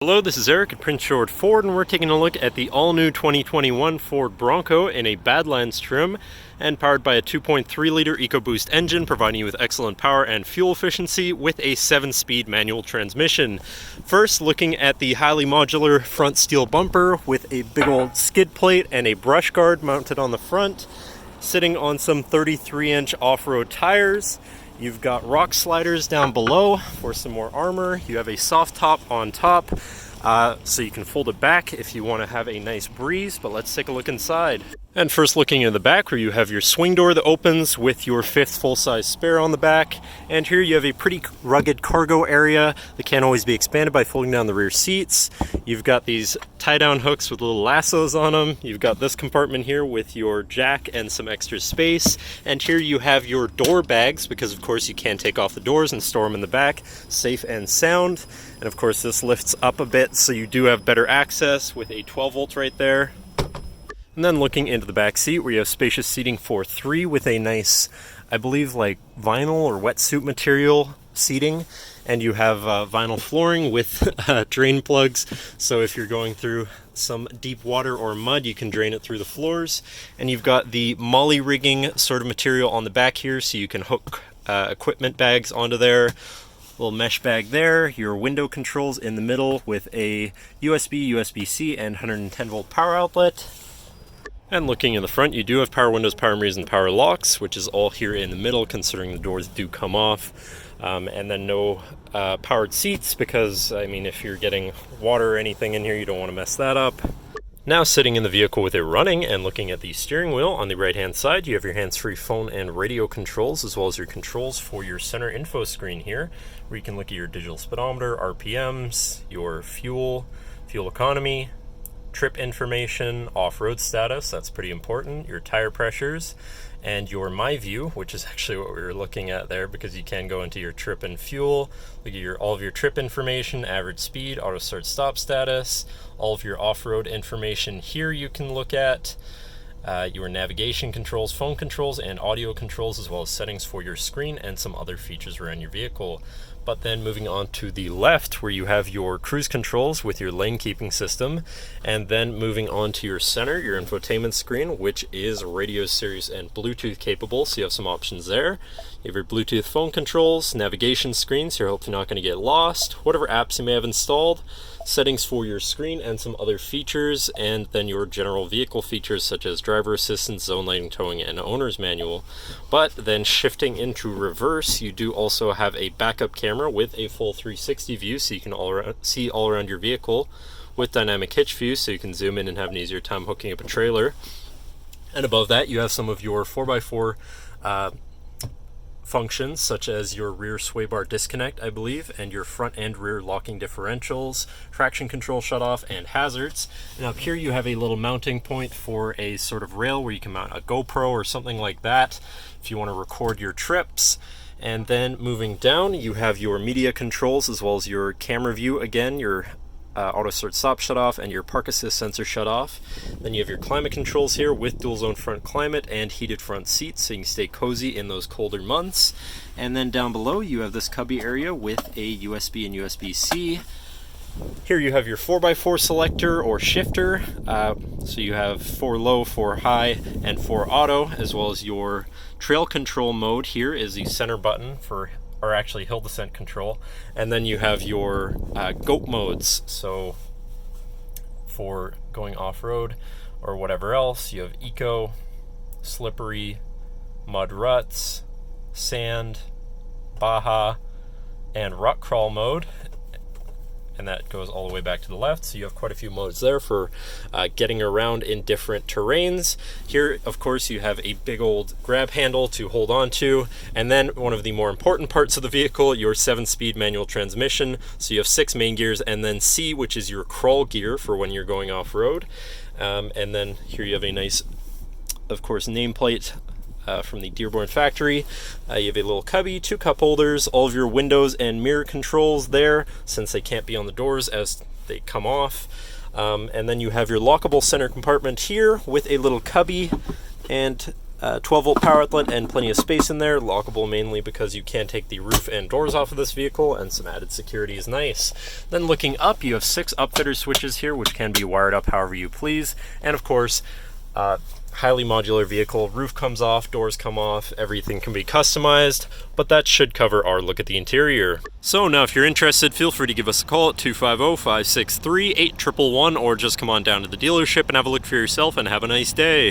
Hello, this is Eric at Prince George Ford, and we're taking a look at the all-new 2021 Ford Bronco in a Badlands trim and powered by a 2.3-liter EcoBoost engine, providing you with excellent power and fuel efficiency with a 7-speed manual transmission. First, looking at the highly modular front steel bumper with a big old skid plate and a brush guard mounted on the front, sitting on some 33-inch off-road tires. You've got rock sliders down below for some more armor. You have a soft top on top, so you can fold it back if you want to have a nice breeze, but let's take a look inside. And first, looking in the back, where you have your swing door that opens with your 5th full-size spare on the back. And here you have a pretty rugged cargo area that can always be expanded by folding down the rear seats. You've got these tie-down hooks with little lassos on them. You've got this compartment here with your jack and some extra space. And here you have your door bags, because of course you can take off the doors and store them in the back, safe and sound. And of course this lifts up a bit, so you do have better access with a 12 volt right there. And then looking into the back seat, where you have spacious seating for 3 with a nice, I believe, like vinyl or wetsuit material seating. And you have vinyl flooring with drain plugs, so if you're going through some deep water or mud, you can drain it through the floors. And you've got the molly rigging sort of material on the back here, so you can hook equipment bags onto there. Little mesh bag there, your window controls in the middle with a USB, USB-C, and 110 volt power outlet. And looking in the front, you do have power windows, power mirrors, and power locks, which is all here in the middle, considering the doors do come off. And then no powered seats, because, I mean, if you're getting water or anything in here, you don't want to mess that up. Now, sitting in the vehicle with it running and looking at the steering wheel, on the right-hand side, you have your hands-free phone and radio controls, as well as your controls for your center info screen here, where you can look at your digital speedometer, RPMs, your fuel economy, trip information, off-road status, that's pretty important, your tire pressures, and your My View, which is actually what we were looking at there, because you can go into your trip and fuel, look at all of your trip information, average speed, auto start stop status, all of your off-road information here you can look at, your navigation controls, phone controls, and audio controls, as well as settings for your screen and some other features around your vehicle. But then moving on to the left, where you have your cruise controls with your lane keeping system, and then moving on to your center, your infotainment screen, which is radio, Sirius, and Bluetooth capable, so you have some options there. You have your Bluetooth phone controls, navigation screen, so you're hopefully not going to get lost, whatever apps you may have installed, settings for your screen, and some other features, and then your general vehicle features such as driver assistance, zone lighting, towing, and owner's manual. But then shifting into reverse, you do also have a backup camera with a full 360 view, so you can see all around your vehicle, with dynamic hitch view, so you can zoom in and have an easier time hooking up a trailer. And above that, you have some of your 4x4 functions, such as your rear sway bar disconnect, I believe, and your front and rear locking differentials, traction control shutoff, and hazards. And up here you have a little mounting point for a sort of rail where you can mount a GoPro or something like that if you want to record your trips. And then moving down, you have your media controls, as well as your camera view again, your auto start stop shut off, and your park assist sensor shut off. Then you have your climate controls here with dual zone front climate and heated front seats, so you can stay cozy in those colder months. And then down below you have this cubby area with a USB and USB-C. Here you have your 4x4 selector or shifter, so you have 4 low, 4 high, and 4 auto, as well as your trail control mode. Here is the center button for, or actually hill descent control, and then you have your GO.A.T modes, so for going off-road or whatever else, you have eco, slippery, mud ruts, sand, Baja, and rock crawl mode, and that goes all the way back to the left, so you have quite a few modes there for getting around in different terrains. Here, of course, you have a big old grab handle to hold on to, and then one of the more important parts of the vehicle, your 7-speed manual transmission. So you have 6 main gears, and then C, which is your crawl gear for when you're going off-road. And then here you have a nice, of course, nameplate from the Dearborn factory. You have a little cubby, 2 cup holders, all of your windows and mirror controls there, since they can't be on the doors as they come off. And then you have your lockable center compartment here with a little cubby, and 12-volt power outlet and plenty of space in there, lockable mainly because you can take the roof and doors off of this vehicle, and some added security is nice. Then looking up, you have 6 upfitter switches here, which can be wired up however you please, and of course, highly modular vehicle. Roof comes off, doors come off, everything can be customized, but that should cover our look at the interior. So now if you're interested, feel free to give us a call at 250-563-8111 or just come on down to the dealership and have a look for yourself, and have a nice day.